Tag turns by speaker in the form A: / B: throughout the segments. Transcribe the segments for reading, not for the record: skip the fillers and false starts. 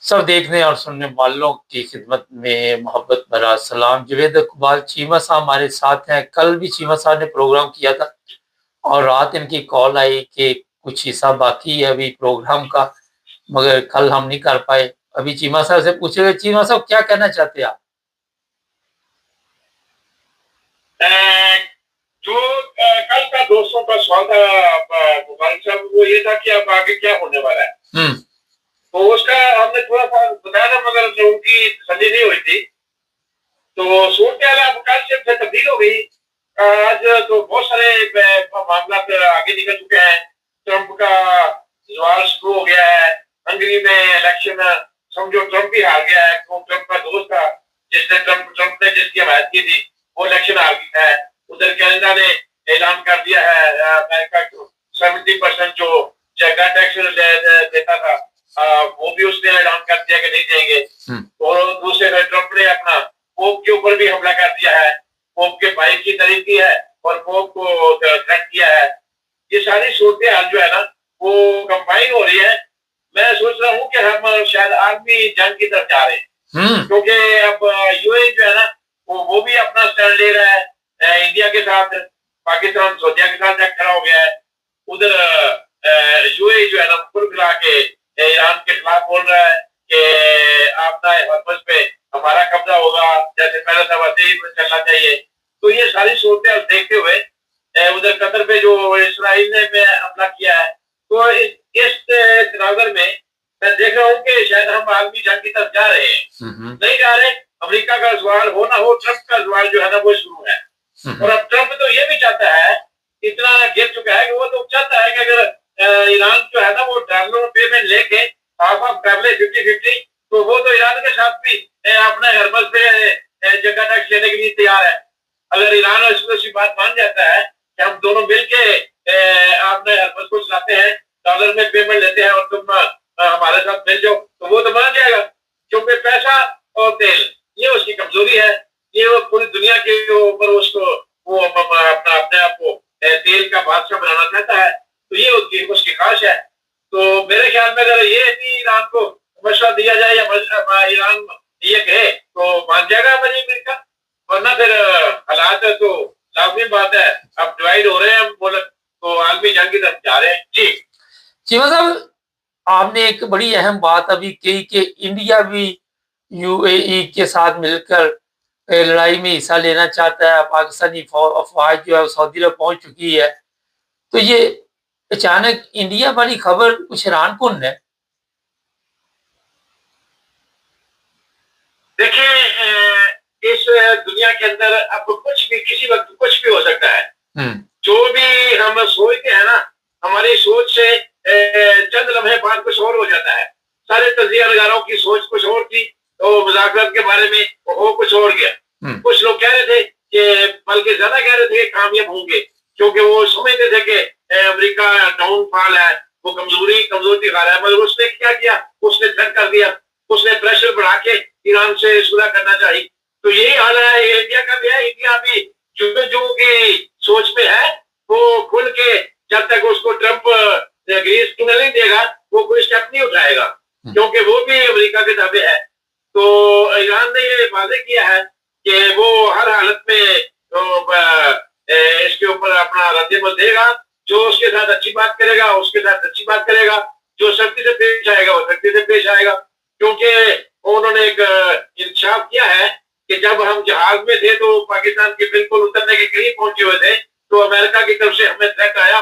A: सब देखने और सुनने वालों की खिदमत में मोहब्बत भरा सलाम। जावेद इकबाल चीमा साहब हमारे साथ हैं। कल भी चीमा साहब ने प्रोग्राम किया था और रात इनकी कॉल आई कि कुछ हिस्सा बाकी है अभी प्रोग्राम का, मगर कल हम नहीं कर पाए। अभी चीमा साहब से पूछेगा, चीमा साहब क्या कहना चाहते हैं आप?
B: जो कल का दोस्तों का सवाल था मुबारक साहब, वो ये था कि अब आगे क्या होने वाला है। तो उसका हमने थोड़ा सा बताया था, मगर जो उनकी तसल्ली नहीं हुई थी। तो सूरत अब कल से तब्दील हो गई। आज तो बहुत सारे मामला आगे निकल चुके हैं। ट्रंप का सवाल शुरू हो गया है। हंगरी में इलेक्शन समझो ट्रंप ही हार गया है। तो ट्रंप का दोस्त था ट्रंप ने जिसकी हमायत की थी, वो इलेक्शन हार गया है। उधर कनाडा ने ऐलान कर दिया है अमेरिका को 70% जो जगह टैक्स देता था, वो भी उसने ऐलान कर दिया कि नहीं देंगे। और दूसरे ट्रंप ने अपना पोप के ऊपर भी हमला कर दिया है। पोप के भाई की तारीफ की है और पोप को थ्रेट किया है। ये सारी सूरत हाल जो है ना, वो कंबाइन हो रही है। मैं सोच रहा हूँ कि हम शायद आर्मी जंग की तरफ जा रहे हैं, क्योंकि अब यूएई जो है ना, वो भी अपना स्टैंड ले रहा है इंडिया के साथ। पाकिस्तान सऊदिया के साथ खड़ा हो गया है। उधर यूएई जो है ना, कुल मिला के ईरान के खिलाफ बोल रहा है कि आपका हरमज पे हमारा कब्जा होगा, जैसे पहले था वैसे ही चलना चाहिए। तो ये सारी सूरत देखते हुए उधर कतर पे जो इसराइल ने हमला किया है, तो इस तनाजर में मैं देख रहा हूँ कि शायद हम आलमी जंग की तरफ जा रहे हैं। नहीं जा रहे। अमेरिका का सवाल हो ना हो, ट्रंप का सवाल जो है ना, वो शुरू है। और अब ट्रंप तो ये भी चाहता है, इतना गिर चुका है कि वो तो चाहता है कि अगर ईरान जो है ना, वो डॉलर पेमेंट लेके हाफ ऑफ कर ले 50-50, तो वो तो ईरान के साथ भी अपने हरमज पे जगह टैक्स लेने के लिए तैयार है। अगर ईरान इसको बात मान जाता है कि हम दोनों मिलके अपने हरमज को चलाते हैं, डॉलर में पेमेंट लेते हैं और तुम हमारे साथ मिल जाओ, तो वो तो मान जाएगा। क्योंकि पैसा और तेल ये उसकी कमजोरी है। ये वो पूरी दुनिया के ऊपर उसको वो अपना अपने आप को तेल का बादशाह बनाना चाहता है। तो ये उसकी ख्वाहिश है। तो मेरे ख्याल में अगर ये भी ईरान को मशवरा दिया जाए या ईरान ये कहे, तो मान जाएगा अमेरिका। वरना फिर हालात तो लाजमी बात है, अब डिवाइड हो रहे हैं मुल्क, तो आलमी जंग की तरफ जा रहे हैं। जी
A: चीमा साहब, आपने एक बड़ी अहम बात अभी कही कि इंडिया भी यूएई के साथ मिलकर लड़ाई में हिस्सा लेना चाहता है। पाकिस्तानी अफवाज जो है सऊदी अरब पहुंच चुकी है। तो ये अचानक इंडिया वाली खबर कुछ हैरान कुन है।
B: देखिए, इस दुनिया के अंदर अब कुछ भी किसी वक्त कुछ भी हो सकता है। जो भी हम सोचते हैं ना, हमारी सोच से चंद लम्हे बाद कुछ और हो जाता है। सारे तजिया नगारों की सोच कुछ और थी, तो मुज़ाकरात के बारे में वो कुछ और गया। कुछ लोग कह रहे थे कि, बल्कि ज्यादा कह रहे थे कि कामयाब होंगे, क्योंकि वो समझते थे कि अमेरिका डाउनफॉल है, वो कमजोरी दिखा रहा है। मगर उसने क्या किया, उसने थ्रेट कर दिया, उसने प्रेशर बढ़ा के ईरान से सुलह करना चाहिए। तो यही हाल है इंडिया का भी है। इंडिया भी जो की सोच में है, वो खुल के जब तक उसको ट्रंप ग्रीस नहीं देगा, वो कोई स्टेप नहीं उठाएगा, क्योंकि वो भी अमेरिका के दावे है। तो ईरान ने ये वादे किया है कि वो हर हालत में इसके ऊपर अपना रद्दमल देगा। जो उसके साथ अच्छी बात करेगा उसके साथ अच्छी बात करेगा, जो सख्ती से पेश आएगा वो सख्ती से पेश आएगा। क्योंकि उन्होंने एक इंकशाफ किया है कि जब हम जहाज में थे तो पाकिस्तान के बिल्कुल उतरने के करीब पहुंचे हुए थे, तो अमेरिका की तरफ से हमें थ्रेट आया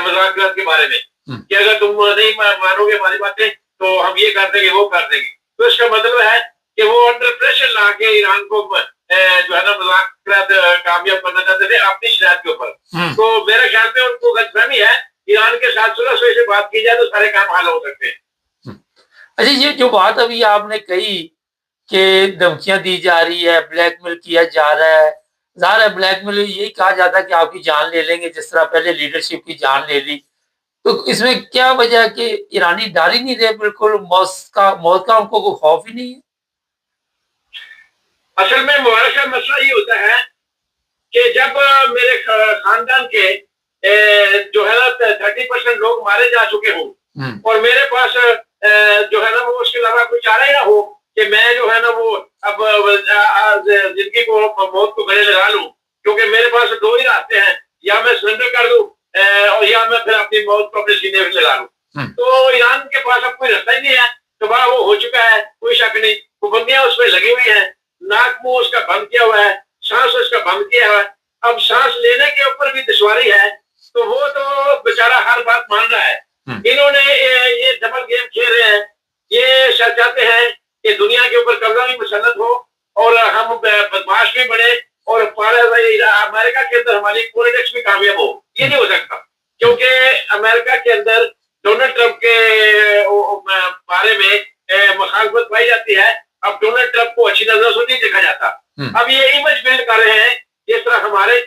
B: मुज़ाकरात के बारे में कि अगर तुम नहीं मानोगे हमारी बातें, तो हम ये कर देंगे वो कर देंगे। तो इसका मतलब है कि वो अंडर प्रेशर ला के ईरान को जो है ना मुज़ाकरात कामयाब करना चाहते थे अपनी शरारत के ऊपर। तो मेरे ख्याल में उनको गलतफहमी है, ईरान के साथ सुलह से बात की जाए तो सारे काम हल हो सकते हैं।
A: अच्छा, ये जो बात अभी आपने कही कि धमकियां दी जा रही है, ब्लैकमेल किया जा रहा है, ज़ाहिर है ब्लैकमेल यही कहा जाता है कि आपकी जान ले लेंगे, जिस तरह पहले लीडरशिप की जान ले ली। तो इसमें क्या वजह है कि ईरानी डर ही नहीं रहे, बिल्कुल मौत का उनको कोई खौफ ही नहीं है।
B: असल में मुबारक का मसला ये होता है कि जब मेरे खानदान के जो है ना 30% लोग मारे जा चुके हों, और मेरे पास जो है ना वो उसके अलावा चारा ही ना हो कि मैं जो है ना वो अब जिंदगी को मौत को गले लगा लूं, क्योंकि मेरे पास दो ही रास्ते हैं, या मैं सरेंडर कर दूं और या मैं फिर अपनी मौत को अपने सीने में लगा लूं। तो ईरान के पास अब कोई रास्ता ही नहीं है, तो बड़ा वो हो चुका है, कोई शक नहीं। पाबंदियां उसमें लगी हुई है, नाक मुंह उसका बंद किया हुआ है, सांस उसका बंद किया हुआ है। अब सांस लेने के ऊपर भी दुश्वारी है, तो वो तो बेचारा हर बात मान रहा है। इन्होंने ये डबल गेम खेल रहे हैं, ये चाहते हैं कि दुनिया के ऊपर कब्जा भी मुसल्लत हो और हम बदमाश भी बने और अमेरिका के अंदर हमारी पॉलिटिक्स भी कामयाब हो। ये नहीं हो सकता, क्योंकि अमेरिका के अंदर डोनाल्ड ट्रंप के बारे में मुखालफत पाई जाती है। अब डोनाल्ड ट्रंप को अच्छी नजर से नहीं देखा जाता। अब ये इमेज बिल्ड कर रहे हैं, जिस तरह हमारे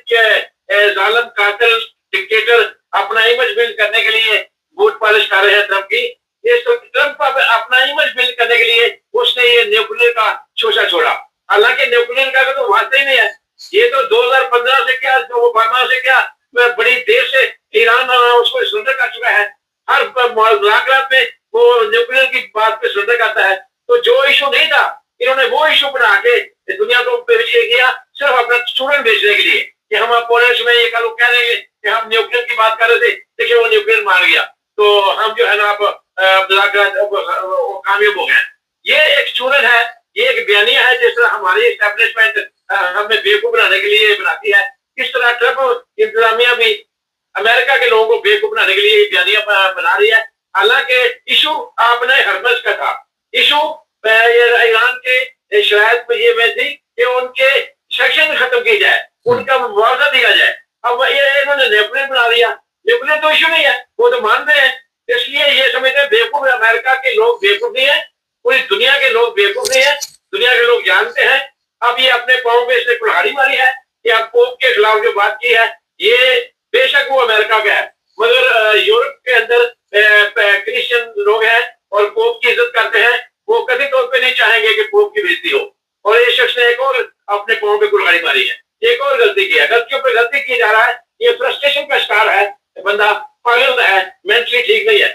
B: जालिम कातिल डिक्टेटर अपना इमेज बिल्ड करने के लिए बूट पॉलिश कर रहे हैं ट्रंप की। ये ट्रंप अपना इमेज बिल्ड करने के लिए उसने ये न्यूक्लियर का शोषा छोड़ा। हालांकि न्यूक्लियर का तो वास्ता ही नहीं है। ये तो 2015 से क्या, ओबामा से क्या, बड़ी देर से ईरान उसको सरेंडर कर चुका है। हर मुलाकात में वो न्यूक्लियर की बात पे सरेंडर करता है। तो जो इशू नहीं था, इन्होंने वो इशू बना के दुनिया को पेश किया, सिर्फ अपना स्टूडेंट बेचने के लिए कि हम पोलैंड में ये कल कह रहे हैं कि हम न्यूक्लियर की बात कर रहे थे, देखिए वो न्यूक्लियर मार गया, तो हम जो है ना अब कामयाब हो गए। ये एक स्टूडेंट है, ये एक बयानिया है, जिस तरह हमारी एस्टेब्लिशमेंट हमें बेवकूफ बनाने के लिए बनाती है, इस तरह ट्रंप इंतजामिया भी अमेरिका के लोगों को बेवकूफ बनाने के लिए बयानिया बना रही है। हालांकि इशू आपने हरमज का था, इशू ईरान के शरायत में ये में थी कि उनके सेक्शन खत्म की जाए, उनका मुआवजा दिया जाए। अब ये इन्होंने न्यूक्लियर बना दिया। न्यूक्लियर तो इशू नहीं है, वो तो मानते हैं, इसलिए ये समझते हैं बेवकूफ। अमेरिका के लोग बेवकूफ नहीं है, पूरी दुनिया के लोग बेवकूफ नहीं है, दुनिया के लोग जानते हैं। अब ये अपने पांव पे इसने कुल्हाड़ी मारी है कि अब पोप के खिलाफ जो बात की है, ये बेशक वो अमेरिका का है, मगर यूरोप के अंदर क्रिश्चियन लोग हैं और पोप की इज्जत करते हैं, वो कभी तौर पे नहीं चाहेंगे कि पोप की बेइज्जती हो। और ये शख्स ने एक और अपने पांव पे कुल्हाड़ी मारी है, एक और गलती की है, गलतियों पे गलती की जा रहा है। ये फ्रस्ट्रेशन का शिकार है, बंदा पागल है, मेंटली ठीक नहीं है।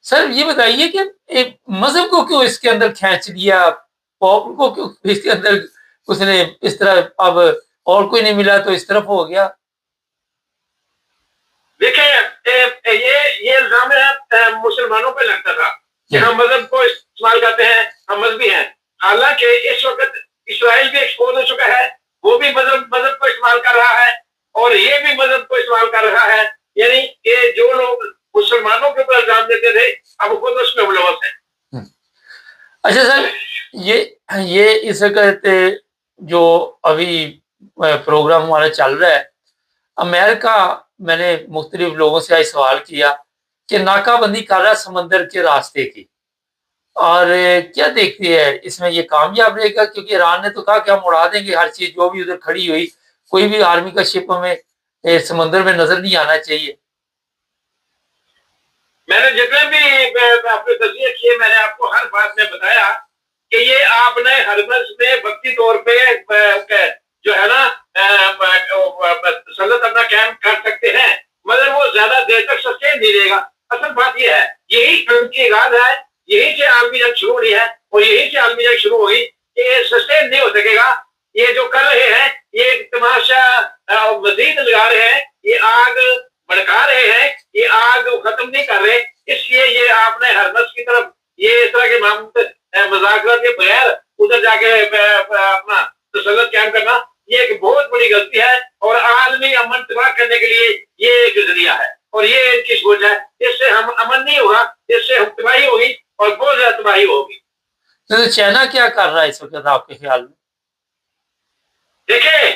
A: सर ये बताइए कि एक मजहब को क्यों इसके अंदर खींच लिया, पॉप को क्यों इसके अंदर उसने इस तरह, अब और कोई नहीं मिला तो इस तरफ हो गया।
B: देखिए ये इल्जाम मुसलमानों पे लगता था कि हम मजहब को इस्तेमाल करते हैं, हम मजहबी हैं। हालांकि इस वक्त इसराइल भी एक्सपोज हो चुका है, वो भी मजहब को इस्तेमाल कर रहा है और ये भी मजहब को इस्तेमाल कर रहा है। यानी कि जो लोग मुसलमानों के ऊपर इल्जाम देते थे, अब खुद उसमें मुलव्वस है।
A: अच्छा सर, ये इस वक्त जो अभी प्रोग्राम हमारा चल रहा है, अमेरिका, मैंने मुख्तलिफ लोगों से आज सवाल किया कि नाकाबंदी कर रहा है समंदर के रास्ते की, और क्या देखती है इसमें ये कामयाब रहेगा? क्योंकि ईरान ने तो कहा कि हम उड़ा देंगे हर चीज जो भी उधर खड़ी हुई, कोई भी आर्मी का शिप हमें समंदर में नजर नहीं आना चाहिए।
B: मैंने जितने भी आपने तस्वीर किए, मैंने आपको हर बात में बताया कि ये आपने हरमज में वक्ती तौर पे जो है ना सल्लत अपना कैम कर सकते हैं, मगर वो ज्यादा देर तक सस्टेन नहीं रहेगा। असल बात ये है, यही उनकी इराद है, यही से आलमी जंग शुरू हुई है और यही से आलमी जंग शुरू हुई। ये सस्टेन नहीं हो सकेगा। ये जो कर रहे हैं, ये तमाशा मजीद लगा रहे हैं, ये आग भड़का रहे हैं, ये आग खत्म नहीं कर रहे। इसलिए ये आपने हरमज की तरफ ये इस तरह के मजाकरात के बगैर उधर जाके अपना तसल्लत कायम करना, ये एक बहुत बड़ी गलती है और आलमी अमन तबाह करने के लिए ये एक जरिया है और ये इनकी सोच है। इससे हम अमन नहीं होगा, इससे हम तबाही होगी और बहुत ज्यादा तबाही होगी।
A: तो चाइना क्या कर रहा है इस वक्त आपके ख्याल में?
B: देखिए,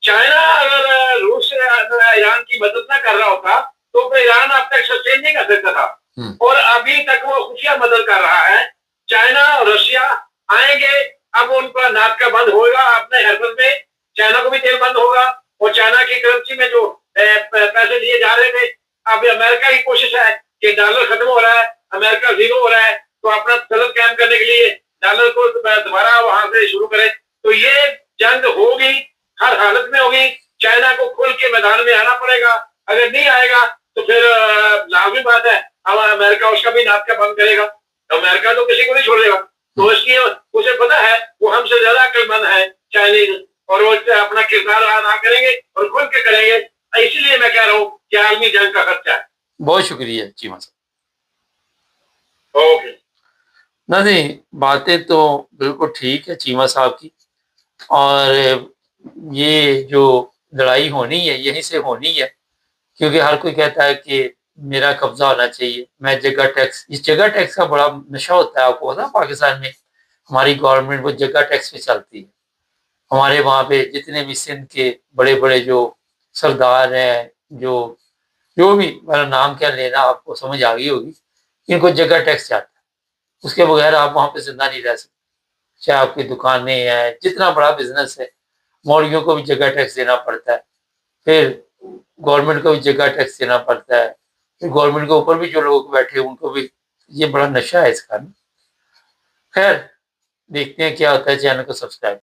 B: चाइना अगर रूस ईरान की मदद ना कर रहा होता तो फिर ईरान अब तक सस्टेन नहीं कर सकता था और अभी तक वो खुशियां मदद कर रहा है। चाइना और रशिया आएंगे, अब उनका नाटका बंद होगा अपने हरमज में, चाइना को भी तेल बंद होगा और चाइना की करेंसी में जो पैसे लिए जा रहे थे, अब अमेरिका की कोशिश है कि डॉलर खत्म हो रहा है, अमेरिका जीरो हो रहा है, तो अपना तलब कायम करने के लिए डॉलर को दोबारा वहां से शुरू करे। तो ये जंग होगी, हर हालत में होगी। चाइना को खुल के मैदान में आना पड़ेगा, अगर नहीं आएगा तो फिर लाजमी बात है अब अमेरिका उसका भी नाटका बंद करेगा। तो अमेरिका तो किसी को नहीं छोड़ेगा। तो इसलिए उसे पता है वो हमसे ज्यादा अक्लमंद है चाइनीज, और वो अपना किरदार अदा करेंगे और खुल के करेंगे। इसलिए मैं कह रहा हूँ कि आलमी जंग का खर्चा है।
A: बहुत शुक्रिया चीमा साहब।
B: ओके।
A: नहीं, बातें तो बिल्कुल ठीक है चीमा साहब की, और ये जो लड़ाई होनी है यहीं से होनी है, क्योंकि हर कोई कहता है कि मेरा कब्जा होना चाहिए, मैं जगह टैक्स, इस जगह टैक्स का बड़ा नशा होता है, आपको पता है पाकिस्तान में हमारी गवर्नमेंट वो जगह टैक्स पे चलती है। हमारे वहाँ पे जितने भी सिंध के बड़े बड़े जो सरदार हैं, जो भी, मेरा नाम क्या लेना, आपको समझ आ गई होगी, इनको जगह टैक्स जाता है, उसके बगैर आप वहाँ पे जिंदा नहीं रह सकते। चाहे आपकी दुकानें हैं, जितना बड़ा बिजनेस है, मौलवियों को भी जगह टैक्स देना पड़ता है, फिर गवर्नमेंट को भी जगह टैक्स देना पड़ता है, फिर गवर्नमेंट के ऊपर भी जो लोग बैठे हैं उनको भी। ये बड़ा नशा है इसका। खैर, देखते हैं क्या होता है। चैनल को सब्सक्राइब